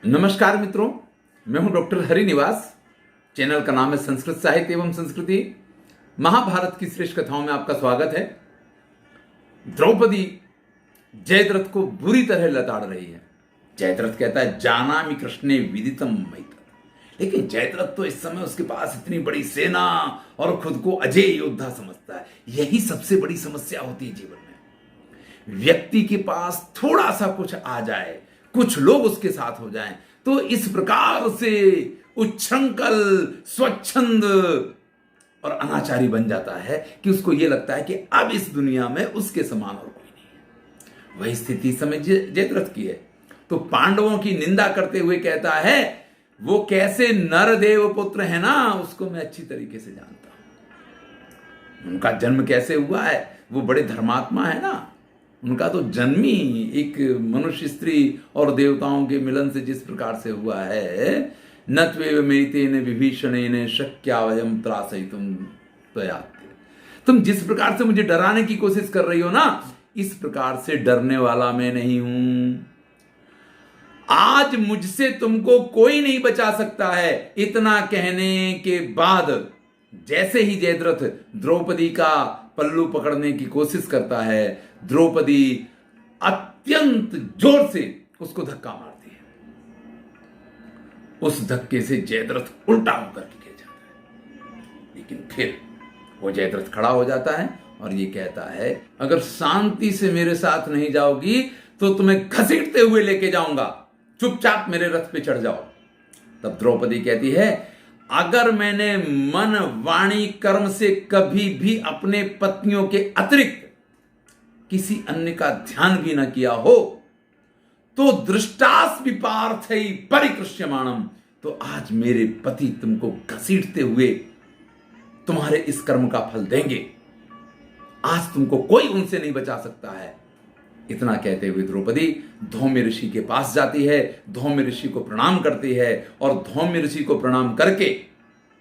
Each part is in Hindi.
नमस्कार मित्रों, मैं हूं डॉक्टर हरिनिवास। चैनल का नाम है संस्कृत साहित्य एवं संस्कृति। महाभारत की श्रेष्ठ कथाओं में आपका स्वागत है। द्रौपदी जयद्रथ को बुरी तरह लताड़ रही है। जयद्रथ कहता है जानामि कृष्णे विदितम मैतत्, लेकिन जयद्रथ तो इस समय उसके पास इतनी बड़ी सेना और खुद को अजय योद्धा समझता है। यही सबसे बड़ी समस्या होती है जीवन में। व्यक्ति के पास थोड़ा सा कुछ आ जाए, कुछ लोग उसके साथ हो जाएं, तो इस प्रकार से उच्छृंखल, स्वच्छंद और अनाचारी बन जाता है कि उसको यह लगता है कि अब इस दुनिया में उसके समान और कोई नहीं है। वही स्थिति इस समय जयद्रथ की है। तो पांडवों की निंदा करते हुए कहता है वो कैसे नरदेव पुत्र है ना, उसको मैं अच्छी तरीके से जानता हूं। उनका जन्म कैसे हुआ है, वो बड़े धर्मात्मा है ना। उनका तो जन्म ही एक मनुष्य स्त्री और देवताओं के मिलन से जिस प्रकार से हुआ है, न त्वेव मेतेन विभीषणेन शक्या वयं त्रासयितुम त्वयाते। तुम जिस प्रकार से मुझे डराने की कोशिश कर रही हो ना, इस प्रकार से डरने वाला मैं नहीं हूं। आज मुझसे तुमको कोई नहीं बचा सकता है। इतना कहने के बाद जैसे ही जयद्रथ द्रौपदी का पल्लू पकड़ने की कोशिश करता है, द्रौपदी अत्यंत जोर से उसको धक्का मारती है। उस धक्के से जयद्रथ उल्टा होकर के गिर जाता है। लेकिन फिर वो जयद्रथ खड़ा हो जाता है और ये कहता है अगर शांति से मेरे साथ नहीं जाओगी तो तुम्हें घसीटते हुए लेके जाऊंगा, चुपचाप मेरे रथ पे चढ़ जाओ। तब द्रौपदी कहती है अगर मैंने मन वाणी कर्म से कभी भी अपने पत्नियों के अतिरिक्त किसी अन्य का ध्यान भी न किया हो तो दृष्टास विपार्थै परिकृष्यमाणम, तो आज मेरे पति तुमको घसीटते हुए तुम्हारे इस कर्म का फल देंगे। आज तुमको कोई उनसे नहीं बचा सकता है। इतना कहते हुए द्रौपदी धौम्य ऋषि के पास जाती है, धौम्य ऋषि को प्रणाम करती है और धौम्य ऋषि को प्रणाम करके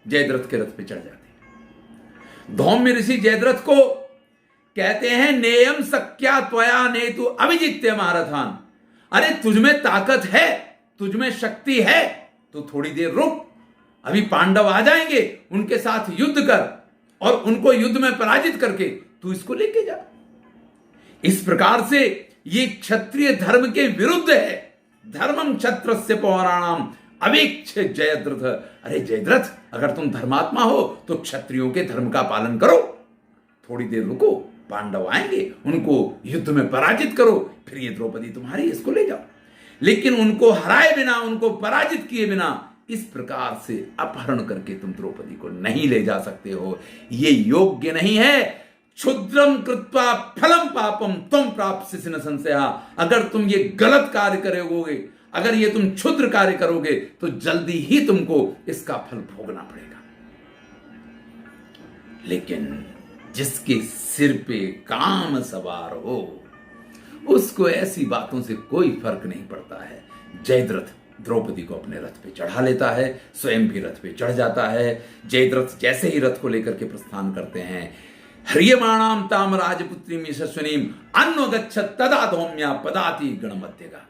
जयद्रथ के रथ पे चढ़ जाती है। धौम्य ऋषि जयद्रथ को कहते हैं नेयम सख्या त्वया नेतु अभिजित्य महारथान। अरे तुझमें ताकत है, तुझमें शक्ति है, तो थोड़ी देर रुक, अभी पांडव आ जाएंगे, उनके साथ युद्ध कर और उनको युद्ध में पराजित करके तू इसको लेके जा। इस प्रकार से ये क्षत्रिय धर्म के विरुद्ध है। धर्मम क्षत्रस्य पौराणाम अवेक्ष जयद्रथ। अरे जयद्रथ, अगर तुम धर्मात्मा हो तो क्षत्रियों के धर्म का पालन करो, थोड़ी देर रुको, पांडव आएंगे, उनको युद्ध में पराजित करो, फिर ये द्रौपदी तुम्हारी, इसको ले जाओ। लेकिन उनको हराए बिना, उनको पराजित किए बिना इस प्रकार से अपहरण करके तुम द्रौपदी को नहीं ले जा सकते हो। ये योग्य नहीं है। क्षुद्रम कृत्वा फलम पापम तुम प्राप्स्यसि न संशयः। अगर तुम ये गलत कार्य करोगे, अगर ये तुम क्षुद्र कार्य करोगे तो जल्दी ही तुमको इसका फल भोगना पड़ेगा। लेकिन जिसके सिर पे काम सवार हो उसको ऐसी बातों से कोई फर्क नहीं पड़ता है। जयद्रथ द्रौपदी को अपने रथ पे चढ़ा लेता है, स्वयं भी रथ पे चढ़ जाता है। जयद्रथ जैसे ही रथ को लेकर के प्रस्थान करते हैं, ह्रियमाणाम ताम राजपुत्रीम यशस्विनीम अन्वगच्छत तदा धौम्या पदाति गणमध्यगा।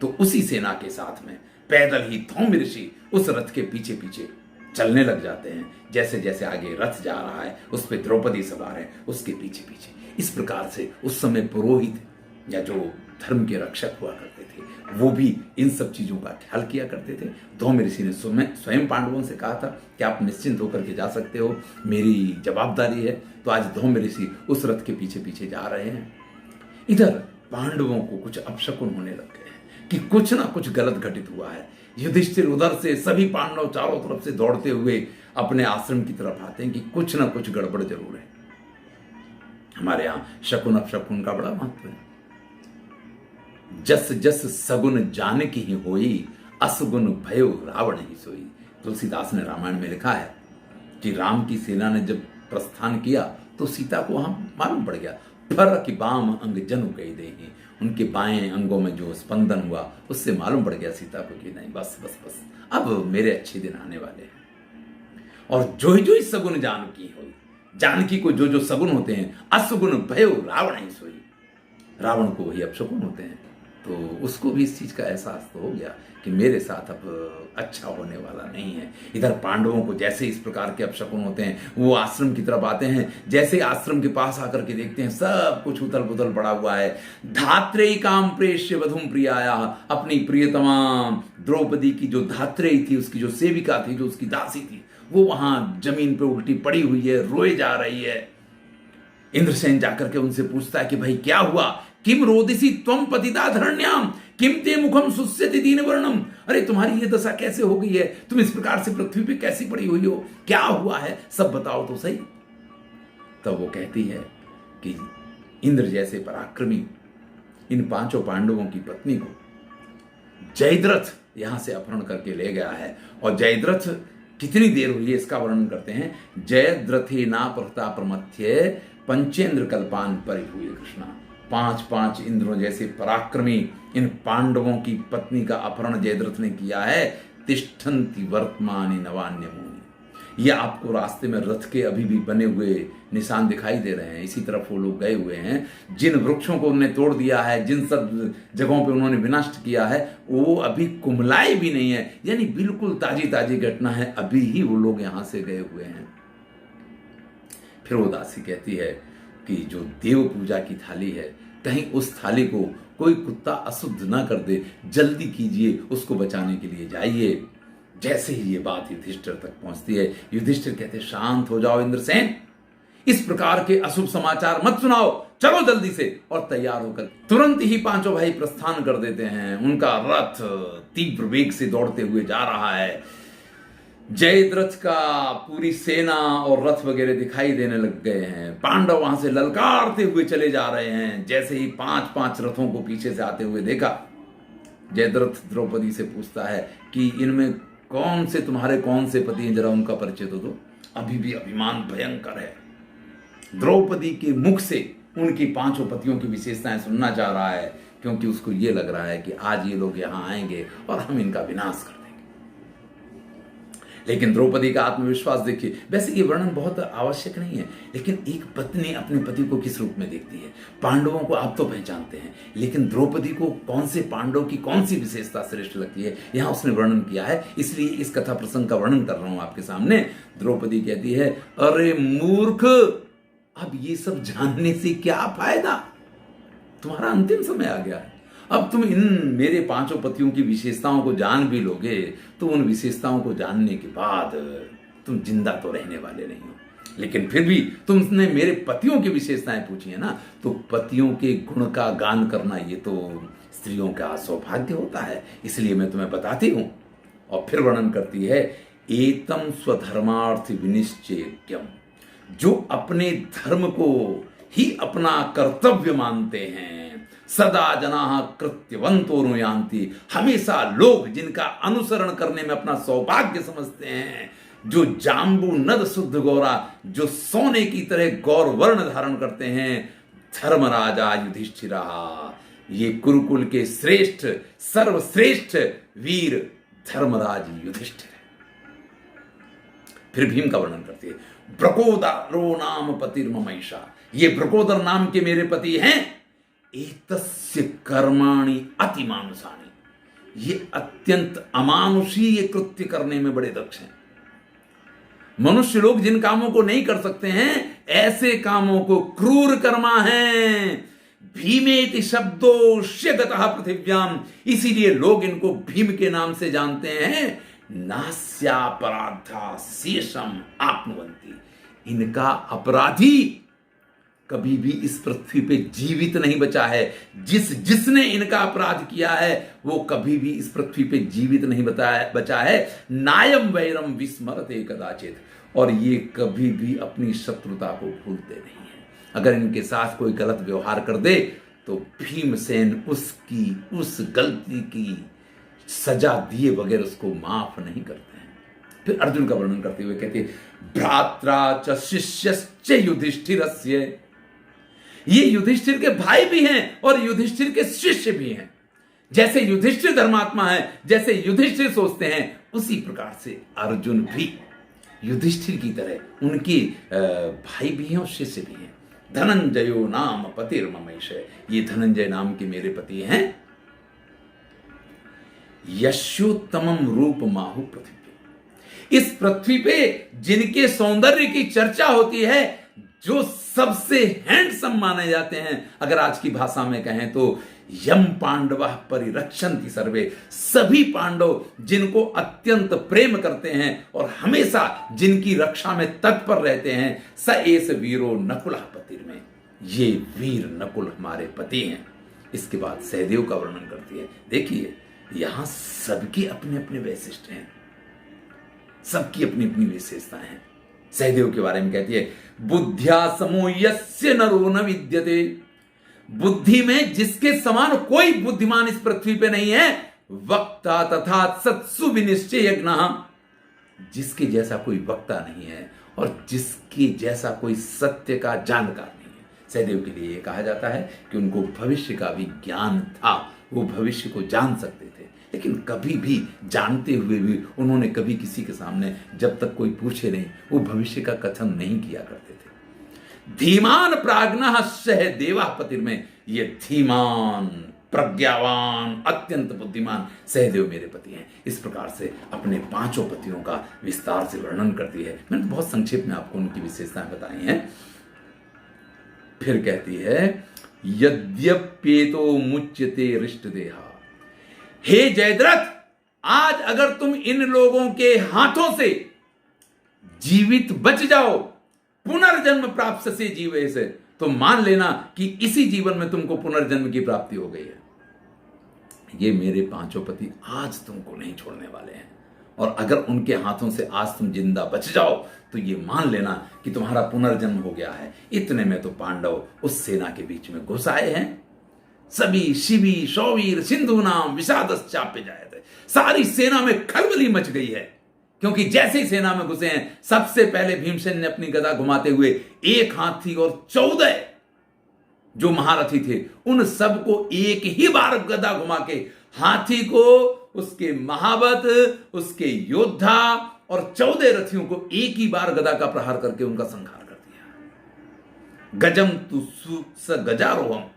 तो उसी सेना के साथ में पैदल ही धौम्य ऋषि उस रथ के पीछे पीछे चलने लग जाते हैं। जैसे जैसे आगे रथ जा रहा है, उस पे द्रौपदी सवार है, उसके पीछे पीछे। इस प्रकार से उस समय पुरोहित या जो धर्म के रक्षक हुआ करते थे वो भी इन सब चीजों का ख्याल किया करते थे। धौम्य ऋषि ने स्वयं पांडवों से कहा था कि आप निश्चिंत होकर के जा सकते हो, मेरी जवाबदारी है। तो आज धौम्य ऋषि उस रथ के पीछे पीछे जा रहे हैं। इधर पांडवों को कुछ अपशकुन होने लग गए हैं कि कुछ ना कुछ गलत घटित हुआ है। युधिष्ठिर उधर से, सभी पांडव चारों तरफ से दौड़ते हुए अपने आश्रम की तरफ आते हैं कि कुछ ना कुछ गड़बड़ जरूर है। हमारे यहां शकुन अपशकुन का बड़ा महत्व है। जस जस सगुन जानकी ही होई, असगुन भयो रावण ही सोई। तुलसीदास ने रामायण में लिखा है कि राम की सेना ने जब प्रस्थान किया तो सीता को वहां मालूम पड़ गया, फर की बाम अंग जनु कही देगी। उनके बाएं अंगों में जो स्पंदन हुआ उससे मालूम पड़ गया सीता को कि नहीं, बस बस बस अब मेरे अच्छे दिन आने वाले हैं। और जो ही सगुन जानकी होई, जानकी को जो जो सगुन होते हैं, असगुन भयो रावण ही सोई। रावण को वही अपशकुन होते हैं। तो उसको भी इस चीज का एहसास तो हो गया कि मेरे साथ अब अच्छा होने वाला नहीं है। इधर पांडवों को जैसे इस प्रकार के अपशकुन होते हैं, वो आश्रम की तरफ आते हैं, जैसे आश्रम के पास आकर के देखते हैं सब कुछ उथल पुथल पड़ा हुआ है। धात्रेयी काम प्रेष्य वधुम प्रियाया, अपनी प्रियतमा द्रौपदी की जो धात्रेयी थी, उसकी जो सेविका थी, जो उसकी दासी थी, वो वहां जमीन पे उल्टी पड़ी हुई है, रोए जा रही है। इंद्रसेन जाकर के उनसे पूछता है कि भाई क्या हुआ? किम रोदिसी त्वम पतिता धरण्याम किम ते मुखम सुस्यति दीन वर्णम, अरे तुम्हारी ये दशा कैसे हो गई है? तुम इस प्रकार से पृथ्वी पे कैसी पड़ी हुई हो? क्या हुआ है? सब बताओ तो सही। तब वो कहती है कि इंद्र जैसे पराक्रमी इन पांचों पांडवों की पत्नी को जयद्रथ यहां से अपहरण करके ले गया है। और जयद्रथ कितनी देर हुई है इसका वर्णन करते हैं। जयद्रथे ना प्रतापमथ्य पंचेंद्र कल्पान परिभूय कृष्णा, 5 इंद्रों जैसे पराक्रमी इन पांडवों की पत्नी का अपहरण जयद्रथ ने किया है। तिष्ठन्ति वर्तमानि नवान्य मुनि, ये आपको रास्ते में रथ के अभी भी बने हुए निशान दिखाई दे रहे हैं। इसी तरफ वो लोग गए हुए हैं। जिन वृक्षों को उन्होंने तोड़ दिया है, जिन सब जगहों पे उन्होंने विनष्ट किया है, वो अभी कुमलाए भी नहीं है, यानी बिल्कुल ताजी ताजी घटना है, अभी ही वो लोग यहां से गए हुए हैं। फिर वो दासी कहती है कि जो देव पूजा की थाली है, कहीं उस थाली को कोई कुत्ता अशुद्ध ना कर दे, जल्दी कीजिए, उसको बचाने के लिए जाइए। जैसे ही ये बात युधिष्ठिर तक पहुंचती है, युधिष्ठिर कहते शांत हो जाओ इंद्रसेन, इस प्रकार के अशुभ समाचार मत सुनाओ, चलो जल्दी से। और तैयार होकर तुरंत ही पांचों भाई प्रस्थान कर देते हैं। उनका रथ तीव्र वेग से दौड़ते हुए जा रहा है। जयद्रथ का पूरी सेना और रथ वगैरह दिखाई देने लग गए हैं। पांडव वहां से ललकारते हुए चले जा रहे हैं। जैसे ही 5 रथों को पीछे से आते हुए देखा, जयद्रथ द्रौपदी से पूछता है कि इनमें कौन से तुम्हारे कौन से पति हैं, जरा उनका परिचय तो दो। अभी भी अभिमान भयंकर है। द्रौपदी के मुख से उनकी 5 पतियों की विशेषताएं सुनना चाह रहा है, क्योंकि उसको यह लग रहा है कि आज ये लोग यहां आएंगे और हम इनका विनाश कर देंगे। लेकिन द्रौपदी का आत्मविश्वास देखिए। वैसे ये वर्णन बहुत आवश्यक नहीं है, लेकिन एक पत्नी अपने पति को किस रूप में देखती है। पांडवों को आप तो पहचानते हैं, लेकिन द्रौपदी को कौन से पांडव की कौन सी विशेषता श्रेष्ठ लगती है, यहां उसने वर्णन किया है। इसलिए इस कथा प्रसंग का वर्णन कर रहा हूं आपके सामने। द्रौपदी कहती है, अरे मूर्ख, अब ये सब जानने से क्या फायदा? तुम्हारा अंतिम समय आ गया है। अब तुम इन मेरे 5 पतियों की विशेषताओं को जान भी लोगे, तो उन विशेषताओं को जानने के बाद तुम जिंदा तो रहने वाले नहीं हो। लेकिन फिर भी तुमने मेरे पतियों की विशेषताएं पूछी है ना, तो पतियों के गुण का गान करना ये तो स्त्रियों का सौभाग्य होता है, इसलिए मैं तुम्हें बताती हूं। और फिर वर्णन करती है, एतम स्वधर्मार्थ विनिश्चयज्ञम, जो अपने धर्म को ही अपना कर्तव्य मानते हैं, सदा जना कृत्यवंतो नुयान्ति, हमेशा लोग जिनका अनुसरण करने में अपना सौभाग्य समझते हैं, जो जाम्बू नद शुद्ध गौरा, जो सोने की तरह गौर वर्ण धारण करते हैं, धर्मराजा युधिष्ठिरा, ये कुरुकुल के श्रेष्ठ सर्वश्रेष्ठ वीर धर्मराज युधिष्ठिर है। फिर भीम का वर्णन करती है, ब्रकोदरो नाम पतिर्ममैषा, ये ब्रकोदर नाम के मेरे पति हैं। एतस्य कर्माणि अतिमानुषाणि, ये अत्यंत अमानुषीय कृत्य करने में बड़े दक्ष हैं। मनुष्य लोग जिन कामों को नहीं कर सकते हैं, ऐसे कामों को क्रूर कर्मा है। भीमेति शब्दोश्य गतः पृथिव्याम, इसीलिए लोग इनको भीम के नाम से जानते हैं। नास्यापराधा शेषम आपनुवन्ति, इनका अपराधी कभी भी इस पृथ्वी पे जीवित नहीं बचा है। जिसने इनका अपराध किया है, वो कभी भी इस पृथ्वी पे जीवित नहीं बचा है। नायम वैरम विस्मरते कदाचित, और ये कभी भी अपनी शत्रुता को भूलते नहीं है। अगर इनके साथ कोई गलत व्यवहार कर दे, तो भीमसेन उसकी उस गलती की सजा दिए बगैर उसको माफ नहीं करते हैं। फिर अर्जुन का वर्णन करते हुए कहते, भ्रात्रा च शिष्यश्च युधिष्ठिरस्य, ये युधिष्ठिर के भाई भी हैं और युधिष्ठिर के शिष्य भी हैं। जैसे युधिष्ठिर धर्मात्मा है, जैसे युधिष्ठिर सोचते हैं, उसी प्रकार से अर्जुन भी युधिष्ठिर की तरह उनके भाई भी हैं और शिष्य भी हैं। धनंजयो नाम पतिर्ममैष, ये धनंजय नाम के मेरे पति हैं। यशोत्तमम रूप माहु पृथ्वी पे। इस पृथ्वी पे जिनके सौंदर्य की चर्चा होती है, जो सबसे हैंडसम माने जाते हैं, अगर आज की भाषा में कहें तो यम पांडव परिरक्षन्ति सर्वे, सभी पांडव जिनको अत्यंत प्रेम करते हैं और हमेशा जिनकी रक्षा में तत्पर रहते हैं, स एस वीरो नकुल पतिर्मे, ये वीर नकुल हमारे पति हैं। इसके बाद सहदेव का वर्णन करती है। देखिए यहां सबकी अपने अपने वैशिष्ट्य हैं, सबकी अपनी अपनी विशेषताएं हैं। सहदेव के बारे में कहती है, बुद्ध्या समो यस्य नरो न विद्यते, बुद्धि में जिसके समान कोई बुद्धिमान इस पृथ्वी पे नहीं है, वक्ता तथा सत्सु विनिश्चय यज्ञ, जिसके जैसा कोई वक्ता नहीं है और जिसके जैसा कोई सत्य का जानकार नहीं है। सहदेव के लिए कहा जाता है कि उनको भविष्य का भी ज्ञान था, वो भविष्य को जान सकते थे, लेकिन कभी भी जानते हुए भी उन्होंने कभी किसी के सामने जब तक कोई पूछे नहीं वो भविष्य का कथन नहीं किया करते थे। धीमान प्राज्ञः सहदेवा पतिर्मे, ये धीमान प्रज्ञावान अत्यंत बुद्धिमान सहदेव मेरे पति हैं। इस प्रकार से अपने पांचों पतियों का विस्तार से वर्णन करती है। मैंने तो बहुत संक्षेप में आपको उनकी विशेषताएं बताई हैं। फिर कहती है, यद्यप्येतो मुच्यते रिष्ट देहा, हे जयद्रथ, आज अगर तुम इन लोगों के हाथों से जीवित बच जाओ, पुनर्जन्म प्राप्त से जीवे से, तो मान लेना कि इसी जीवन में तुमको पुनर्जन्म की प्राप्ति हो गई है। ये मेरे पांचों पति आज तुमको नहीं छोड़ने वाले हैं, और अगर उनके हाथों से आज तुम जिंदा बच जाओ तो ये मान लेना कि तुम्हारा पुनर्जन्म हो गया है। इतने में तो पांडव उस सेना के बीच में घुस आए हैं। सभी शिवी शौवीर सिंधु नाम विषादश्चाप्य जाए थे, सारी सेना में खलबली मच गई है, क्योंकि जैसे ही सेना में घुसे हैं, सबसे पहले भीमसेन ने अपनी गदा घुमाते हुए एक हाथी और 14 जो महारथी थे उन सबको एक ही बार गदा घुमा के हाथी को, उसके महावत, उसके योद्धा और 14 रथियों को एक ही बार गदा का प्रहार करके उनका संहार कर दिया। गजम तु स गजारोहम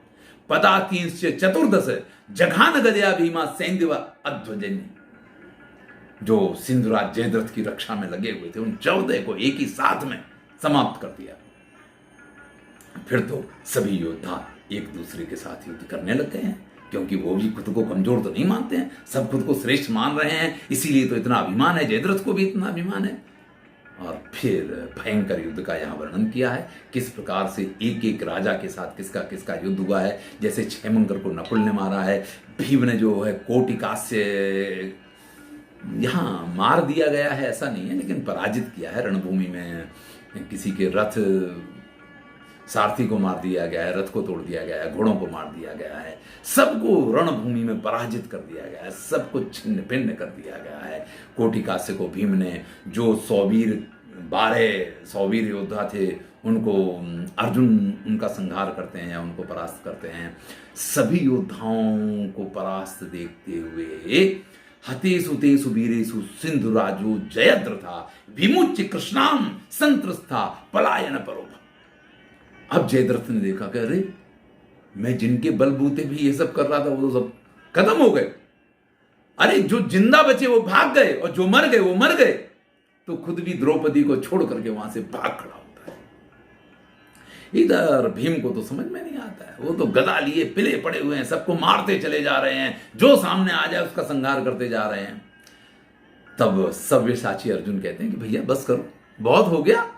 पदातींश्च चतुर्दश जघान गदया भीमा सैंधव अध्वजन्य, जो सिंधुराज जयद्रथ की रक्षा में लगे हुए थे उन 14 को एक ही साथ में समाप्त कर दिया। फिर तो सभी योद्धा एक दूसरे के साथ युद्ध करने लग गए हैं, क्योंकि वो भी खुद को कमजोर तो नहीं मानते हैं, सब खुद को श्रेष्ठ मान रहे हैं, इसीलिए तो इतना अभिमान है, जयद्रथ को भी इतना अभिमान है। और फिर भयंकर युद्ध का यहाँ वर्णन किया है, किस प्रकार से एक एक राजा के साथ किसका किसका युद्ध हुआ है। जैसे क्षेमंकर को नकुल ने मारा है, भीम ने जो है कोटिकास्य यहाँ मार दिया गया है ऐसा नहीं है, लेकिन पराजित किया है रणभूमि में। किसी के रथ सारथी को मार दिया गया है, रथ को तोड़ दिया गया है, घोड़ों को मार दिया गया है, सबको रणभूमि में पराजित कर दिया गया है, सबको छिन्न भिन्न कर दिया गया है। कोटिकास्य को भीम ने, जो 12 वीर योद्धा थे उनको अर्जुन उनका संहार करते हैं या उनको परास्त करते हैं। सभी योद्धाओं को परास्त देखते हुए हतेषु तेषु वीरेषु सिंधुराजो जयद्रथा विमुच्य कृष्णाम संत्रस्था पलायन परो। अब जयद्रथ ने देखा कि अरे मैं जिनके बलबूते भी ये सब कर रहा था वो तो सब खत्म हो गए, अरे जो जिंदा बचे वो भाग गए और जो मर गए वो मर गए। तो खुद भी द्रौपदी को छोड़ करके वहां से भाग खड़ा होता है। इधर भीम को तो समझ में नहीं आता है, वो तो गदा लिए पिले पड़े हुए हैं, सबको मारते चले जा रहे हैं, जो सामने आ जाए उसका संहार करते जा रहे हैं। तब सव्यसाची अर्जुन कहते हैं कि भैया बस करो, बहुत हो गया,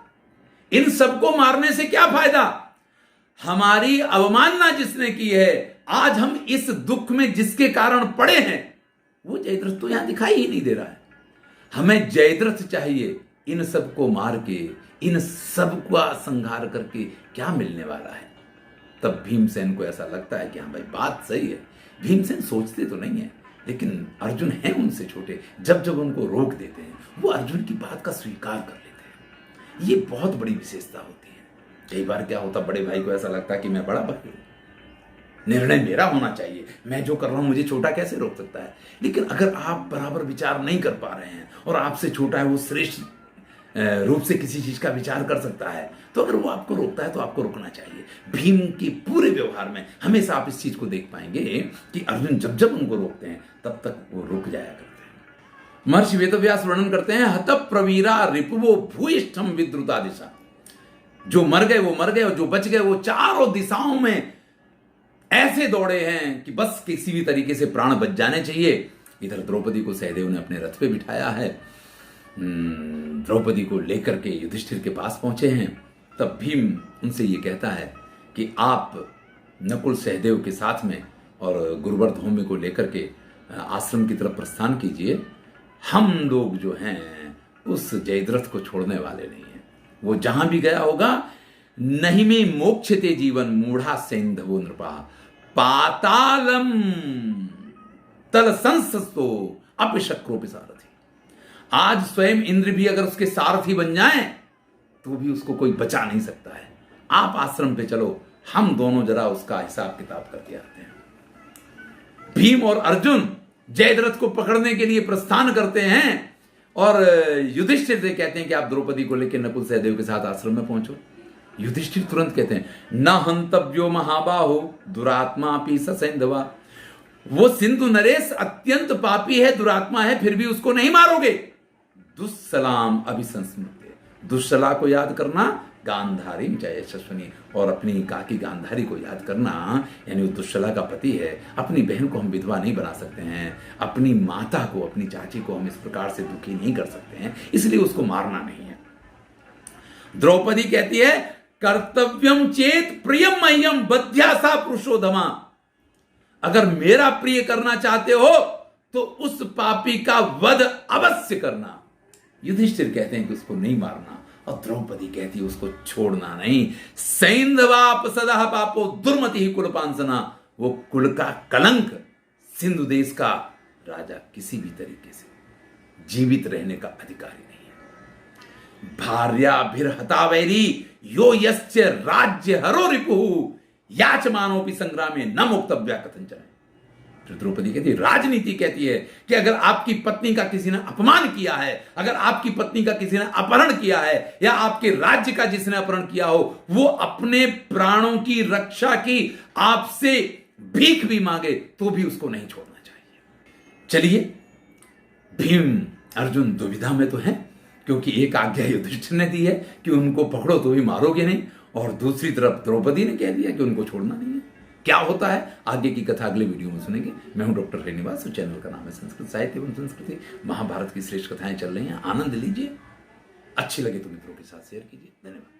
इन सबको मारने से क्या फायदा, हमारी अवमानना जिसने की है, आज हम इस दुख में जिसके कारण पड़े हैं वो जयद्रथ तो यहां दिखाई ही नहीं दे रहा है। हमें जयद्रथ चाहिए, इन सबको मार के, इन सबका संहार करके क्या मिलने वाला है। तब भीमसेन को ऐसा लगता है कि हाँ भाई बात सही है। भीमसेन सोचते तो नहीं है, लेकिन अर्जुन है उनसे छोटे, जब जब उनको रोक देते हैं वो अर्जुन की बात का स्वीकार कर लेते हैं। ये बहुत बड़ी विशेषता होती है। कई बार क्या होता, बड़े भाई को ऐसा लगता है कि मैं बड़ा भाई हूं, निर्णय मेरा होना चाहिए, मैं जो कर रहा हूं मुझे छोटा कैसे रोक सकता है। लेकिन अगर आप बराबर विचार नहीं कर पा रहे हैं और आपसे छोटा है वो श्रेष्ठ रूप से किसी चीज का विचार कर सकता है, तो अगर वो आपको रोकता है तो आपको रुकना चाहिए। भीम के पूरे व्यवहार में हमेशा आप इस चीज को देख पाएंगे कि अर्जुन जब जब उनको रोकते हैं तब तक वो रुक जाया करते हैं। महर्षि वेदव्यास वर्णन करते हैं, हत प्रवीरा रिपुवो भूयिष्ठम विद्रुता दिशा। जो मर गए वो मर गए, और जो बच गए वो चारों दिशाओं में ऐसे दौड़े हैं कि बस किसी भी तरीके से प्राण बच जाने चाहिए। इधर द्रौपदी को सहदेव ने अपने रथ पे बिठाया है, द्रौपदी को लेकर के युधिष्ठिर के पास पहुंचे हैं। तब भीम उनसे ये कहता है कि आप नकुल सहदेव के साथ में और गुरुवर धौम्य को लेकर के आश्रम की तरफ प्रस्थान कीजिए। हम लोग जो हैं उस जयद्रथ को छोड़ने वाले नहीं हैं। वो जहां भी गया होगा, नहीं में मोक्षते जीवन मूढ़ा सैंधवो नृपा पातालम तल संसस्तो अपशक्रोपि सारथी। आज स्वयं इंद्र भी अगर उसके सारथी बन जाए तो भी उसको कोई बचा नहीं सकता है। आप आश्रम पे चलो, हम दोनों जरा उसका हिसाब किताब करके आते हैं। भीम और अर्जुन जयद्रथ को पकड़ने के लिए प्रस्थान करते हैं और युधिष्ठिर से कहते हैं कि आप द्रौपदी को लेकर नकुल सहदेव के साथ आश्रम में पहुंचो। युधिष्ठिर तुरंत कहते हैं, न हंतव्यो महाबाहो दुरात्मा पी सैंधवा। वो सिंधु नरेश अत्यंत पापी है, दुरात्मा है, फिर भी उसको नहीं मारोगे। दुस्सलाम अभिसंस्मृते। दुस्सला को याद करना, गांधारी जय यशस्विनी, और अपनी काकी गांधारी को याद करना, यानी वो दुस्सला का पति है। अपनी बहन को हम विधवा नहीं बना सकते हैं, अपनी माता को, अपनी चाची को हम इस प्रकार से दुखी नहीं कर सकते हैं, इसलिए उसको मारना नहीं है। द्रौपदी कहती है, कर्तव्यम चेत प्रियम मह्यम बध्यासा पुरुषोधमा। अगर मेरा प्रिय करना चाहते हो तो उस पापी का वध अवश्य करना। युधिष्ठिर कहते हैं कि उसको नहीं मारना, और द्रौपदी कहती है उसको छोड़ना नहीं। सैंधवाप सदा पापो दुर्मति ही कुलपांसना। वो कुल का कलंक, सिंधु देश का राजा किसी भी तरीके से जीवित रहने का अधिकारी नहीं है। भार्याभिर्हता वैरी यो यस्य राज्य हरो रिपुः याचमानोपि संग्रामे न मुक्तव्या कथंचन। फिर द्रौपदी कहती है, राजनीति कहती है कि अगर आपकी पत्नी का किसी ने अपमान किया है, अगर आपकी पत्नी का किसी ने अपहरण किया है, या आपके राज्य का जिसने अपहरण किया हो, वो अपने प्राणों की रक्षा की आपसे भीख भी मांगे तो भी उसको नहीं छोड़ना चाहिए। चलिए, भीम अर्जुन दुविधा में तो है, क्योंकि एक आज्ञा युधिष्ठिर ने दी है कि उनको पकड़ो तो भी मारोगे नहीं, और दूसरी तरफ द्रौपदी ने कह दिया कि उनको छोड़ना नहीं है। क्या होता है आगे की कथा अगले वीडियो में सुनेंगे। मैं हूं डॉक्टर श्रीनिवास और चैनल का नाम है संस्कृत साहित्य एवं संस्कृति। महाभारत की श्रेष्ठ कथाएं चल रही हैं, आनंद लीजिए। अच्छी लगे तो मित्रों के साथ शेयर कीजिए। धन्यवाद।